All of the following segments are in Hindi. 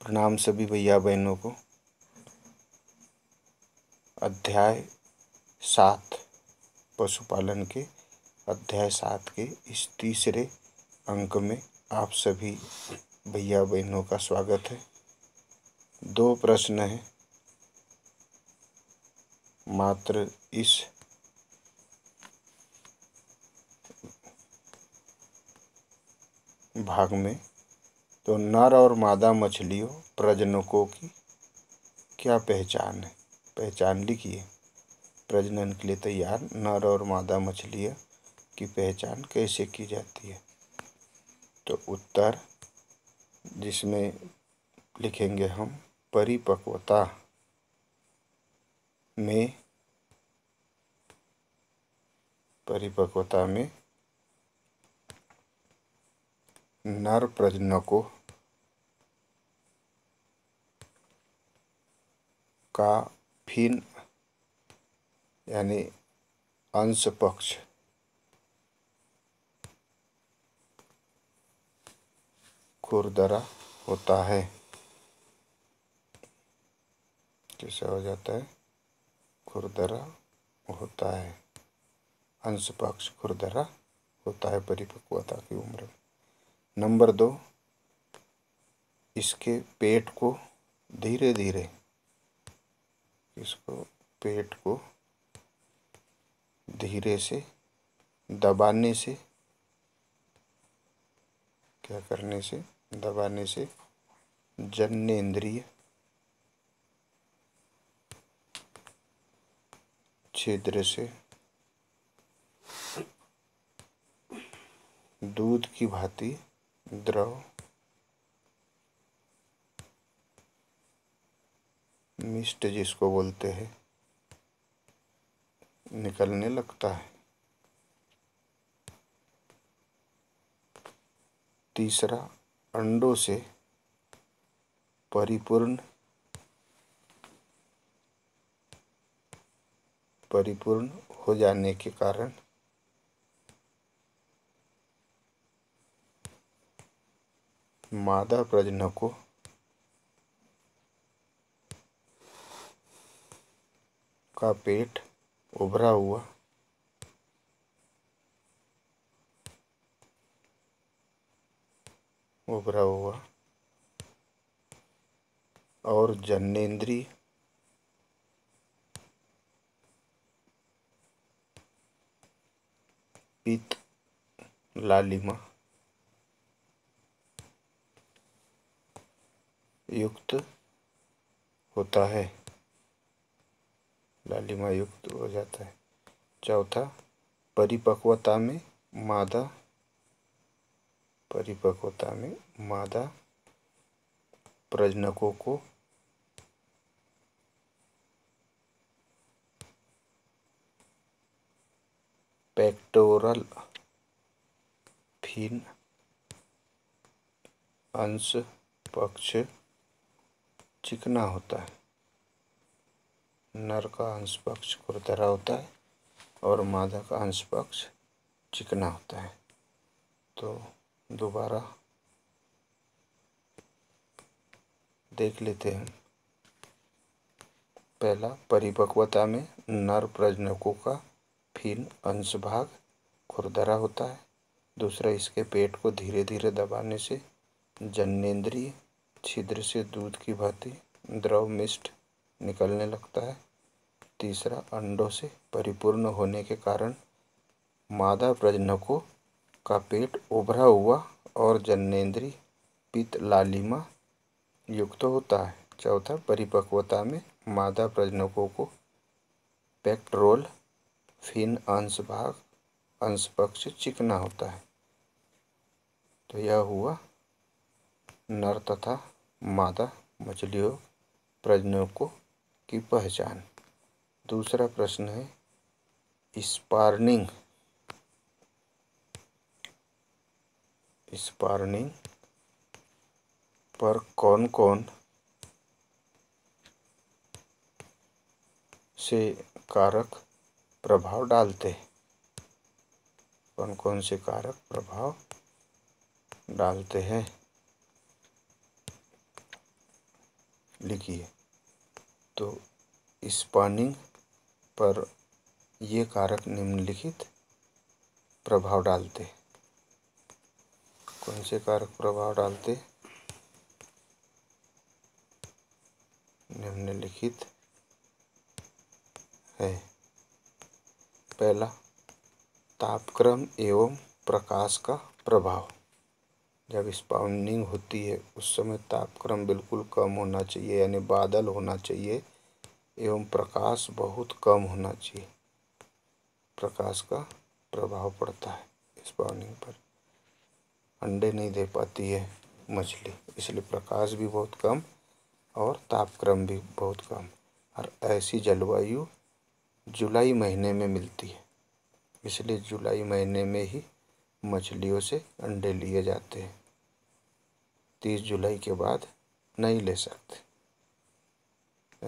प्रणाम सभी भैया बहनों को। अध्याय 7 पशुपालन के अध्याय 7 के इस तीसरे अंक में आप सभी भैया बहनों का स्वागत है। 2 प्रश्न हैं मात्र इस भाग में। तो नर और मादा मछलियों प्रजनकों की क्या पहचान है? पहचान लिखिए। प्रजनन के लिए तैयार नर और मादा मछलियों की पहचान कैसे की जाती है? तो उत्तर जिसमें लिखेंगे हम, परिपक्वता में नर प्रजनकों का फिन यानी अंश पक्ष खुरदरा होता है। कैसा हो जाता है? खुरदरा होता है। अंश पक्ष खुरदरा होता है परिपक्वता की उम्र में। नंबर 2, इसके पेट को धीरे धीरे से दबाने से जननेंद्रिय छिद्र से दूध की भांति द्रव मिस्ट जिसको बोलते हैं निकलने लगता है। तीसरा, अंडों से परिपूर्ण हो जाने के कारण मादा प्रजनकों का पेट उभरा हुआ और जननेंद्रिय पित्त लालिमा युक्त होता है, लालिमा युक्त हो जाता है। चौथा, परिपक्वता में मादा प्रजनकों को पेक्टोरल फिन अंश पक्ष चिकना होता है। नर का अंश पक्ष खुरदरा होता है और मादा का अंश पक्ष चिकना होता है। तो दोबारा देख लेते हैं। पहला, परिपक्वता में नर प्रजनकों का फिन अंश भाग खुरदरा होता है। दूसरा, इसके पेट को धीरे धीरे दबाने से जननेंद्रिय छिद्र से दूध की भांति द्रव मिस्ट निकलने लगता है। तीसरा, अंडों से परिपूर्ण होने के कारण मादा प्रजनकों का पेट उभरा हुआ और जननेंद्रिय पित्त लालिमा युक्त होता है। चौथा, परिपक्वता में मादा प्रजनकों को पेक्टोरल फिन अंश पक्ष चिकना होता है। तो यह हुआ नर तथा मादा मछलियों प्रजनकों की पहचान। दूसरा प्रश्न है, स्पार्निंग पर कौन कौन से कारक प्रभाव डालते हैं? कौन कौन से कारक प्रभाव डालते हैं? लिखिए। तो स्पॉनिंग पर ये कारक निम्नलिखित प्रभाव डालते। कौन से कारक प्रभाव डालते? निम्नलिखित है। पहला, तापक्रम एवं प्रकाश का प्रभाव। जब स्पॉनिंग होती है उस समय तापक्रम बिल्कुल कम होना चाहिए, यानी बादल होना चाहिए, एवं प्रकाश बहुत कम होना चाहिए। प्रकाश का प्रभाव पड़ता है स्पॉनिंग पर। अंडे नहीं दे पाती है मछली, इसलिए प्रकाश भी बहुत कम और तापक्रम भी बहुत कम। और ऐसी जलवायु जुलाई महीने में मिलती है, इसलिए जुलाई महीने में ही मछलियों से अंडे लिए जाते हैं। 30 जुलाई के बाद नहीं ले सकते।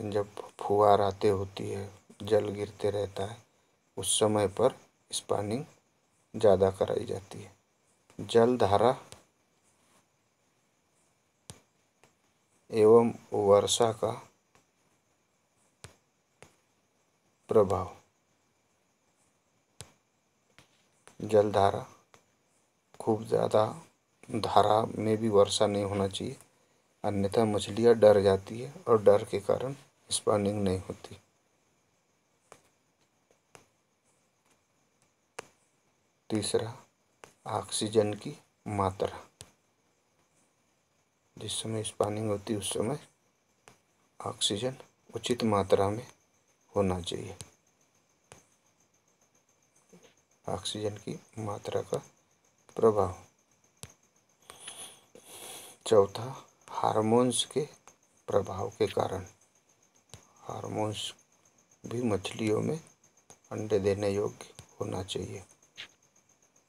जब फुहार आते होती है, जल गिरते रहता है, उस समय पर स्पॉनिंग ज़्यादा कराई जाती है। जलधारा एवं वर्षा का प्रभाव। जलधारा खूब ज़्यादा धारा में भी वर्षा नहीं होना चाहिए, अन्यथा मछलियाँ डर जाती है और डर के कारण स्पॉनिंग नहीं होती। तीसरा, ऑक्सीजन की मात्रा। जिस समय स्पॉनिंग होती है उस समय ऑक्सीजन उचित मात्रा में होना चाहिए। ऑक्सीजन की मात्रा का प्रभाव। चौथा, हार्मोन्स के प्रभाव के कारण। हार्मोन्स भी मछलियों में अंडे देने योग्य होना चाहिए,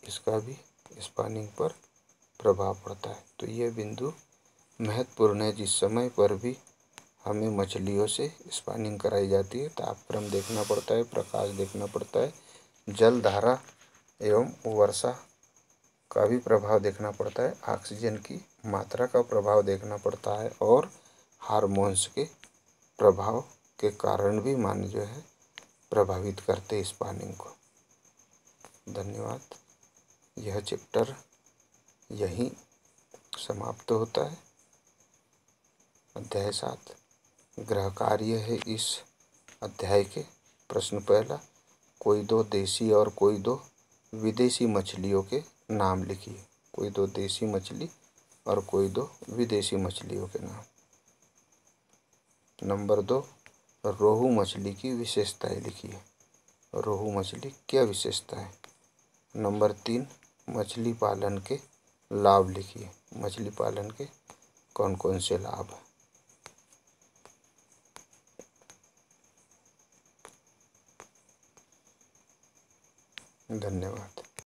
इसका भी स्पॉनिंग पर प्रभाव पड़ता है। तो ये बिंदु महत्वपूर्ण है। जिस समय पर भी हमें मछलियों से स्पॉनिंग कराई जाती है, तापक्रम देखना पड़ता है, प्रकाश देखना पड़ता है, जल धारा एवं वर्षा का भी प्रभाव देखना पड़ता है, ऑक्सीजन की मात्रा का प्रभाव देखना पड़ता है, और हार्मोन्स के प्रभाव के कारण भी मान जो है प्रभावित करते स्पॉनिंग को। धन्यवाद। यह चैप्टर यहीं समाप्त होता है। अध्याय 7 गृह कार्य है इस अध्याय के। प्रश्न पहला, कोई दो देसी और कोई दो विदेशी मछलियों के नाम लिखिए। कोई दो देसी मछली और कोई दो विदेशी मछलियों के नाम। नंबर 2, रोहू मछली की विशेषताएं लिखिए। रोहू मछली क्या विशेषता है? नंबर 3, मछली पालन के लाभ लिखिए। मछली पालन के कौन कौन से लाभ हैं? धन्यवाद।